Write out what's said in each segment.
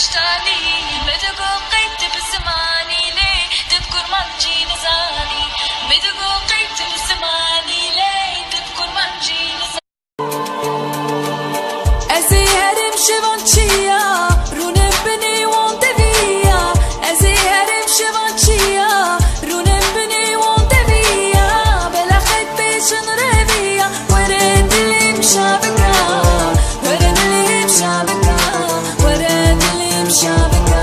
تشتاني بدقو قيت بزماني لي تذكر منجي نزاني بدقو قيت بزماني لي تذكر منجي نزاني ازي هرم شوانچيا رونه بني وان devia ازي هرم شوانچيا رونه بني وان devia بلا خيط بيشن رevia ورد لي مشابكا ورد لي مشابكا ورد لي مشابكا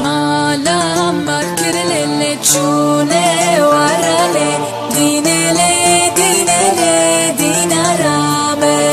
مالا مكر للي تشونه ورالي دينلي دينلي دينارامي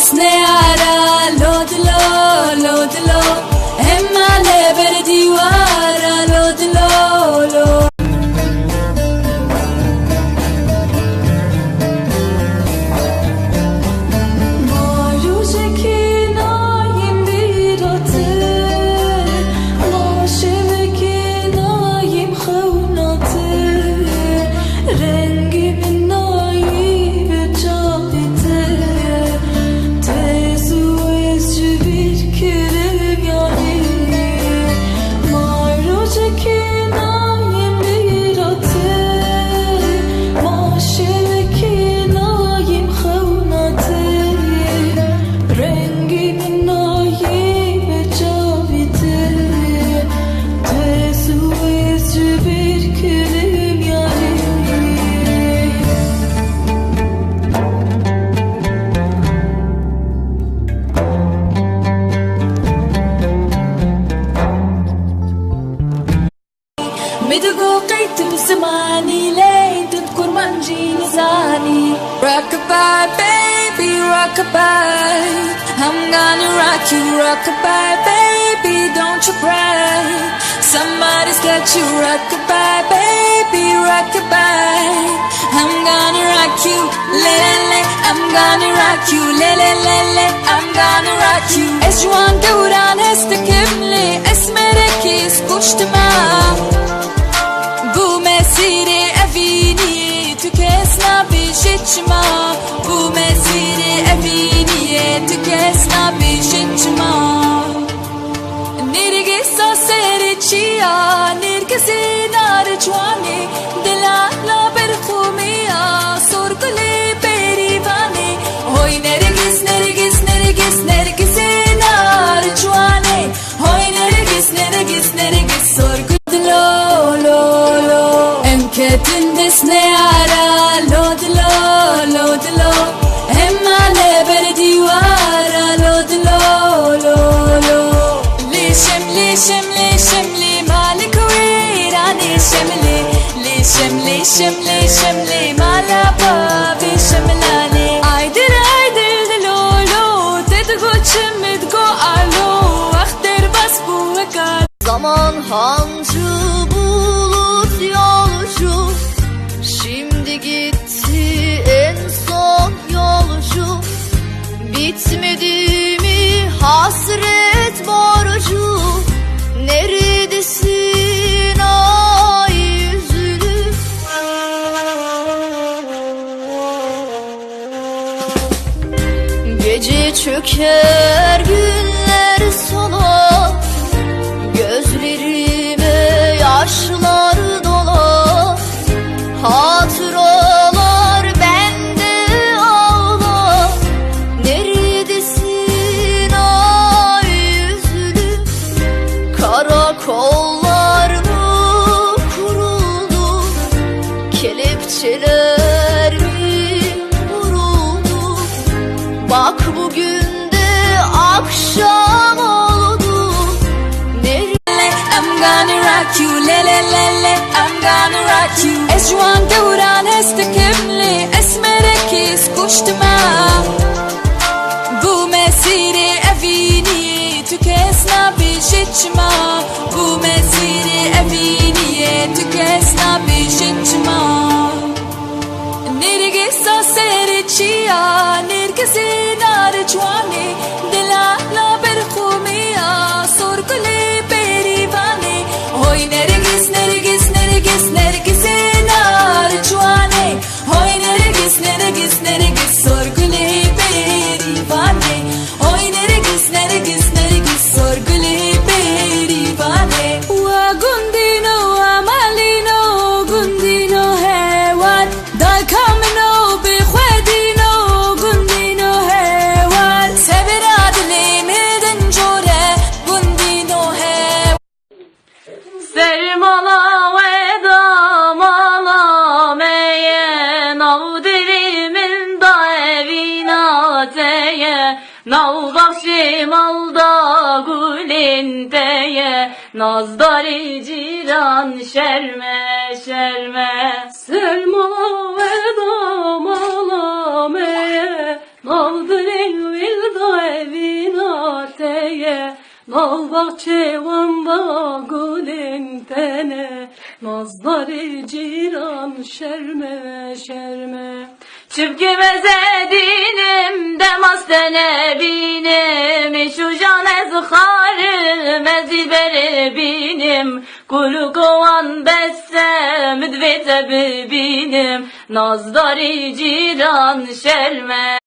Snara lodlo lodlo hemma lever diwara lodlo lo بدقو قيت بزماني لين تذكر منجي نزاني Rockabye baby rockabye I'm gonna rock you rockabye baby don't you cry Somebody's got you rockabye baby rockabye I'm gonna rock you le le le I'm gonna rock you le le le le I'm gonna rock you Eşwan دوران استكملي اسمرك اسكشت معاه Bu mesire eviniye tükesna bişitma Bu mesire eviniye tükesna bişitma Nirgisa seriçiya nirgisi narçwani Dilala berxumiya sorguli perivani Hoy nergis nergis nergis nergisi narçwani Hoy nergis nergis nergis sorguli Ketin desneyara lodlo lodlo hemma lever diwara lodlo lolo lişem lişem lişem li malik wirani şemli lişem lişem lişem li malaba bişemlani aydır aydır lolo tedgo çimidgo alo akhter bas bu ekar Zaman hancı bulut yolcu Şimdi gitti en son yolcu Bitmedi mi hasret borcu Neredesin ay yüzlü Gece çöker günler sona Gözlerime yaşlar dolar Hatıralar bende ağlar Neredesin ay yüzlü Karakollar mı kuruldu Kelepçeler mi vuruldu Bak bugün de akşam oldu I'm gonna rock you le le le le I'm gonna rock you Eşwan دوران استكملي اسمرك اسكشت معاه Bu mesire eviniye tükesna bişitma Bu mesire eviniye tükesna bişitma Nirgisa seriç شيا نركسي نار جواني دلا لا برخوميا صور كلي بريفاني هوي نرجس نرجس نرجس نرجسي نار جواني هوي نرجس نرجس نرجس صور كلي بريفاني هوي نرجس نرجس نرجس صور كلي بريفاني وغندينو ومالينو غندينو هوان دا كامنو بخوادينو غندينو هوان سبراد لي ميدن جوره غندينو هوان Sermala vedamala meye Navdirimin da evina teye Navdaşim alda gülinteye Nazdari ciran şerme şerme Sermala vedamala meye Navdirimin da evina teye Nalbahçevanda gülün tene Nazları ciran şerme şerme Çıpkimeze dinim demastene binim Şu jane zıkharı mezibere binim Kulu kovan besse müdvete binim Nazları ciran şerme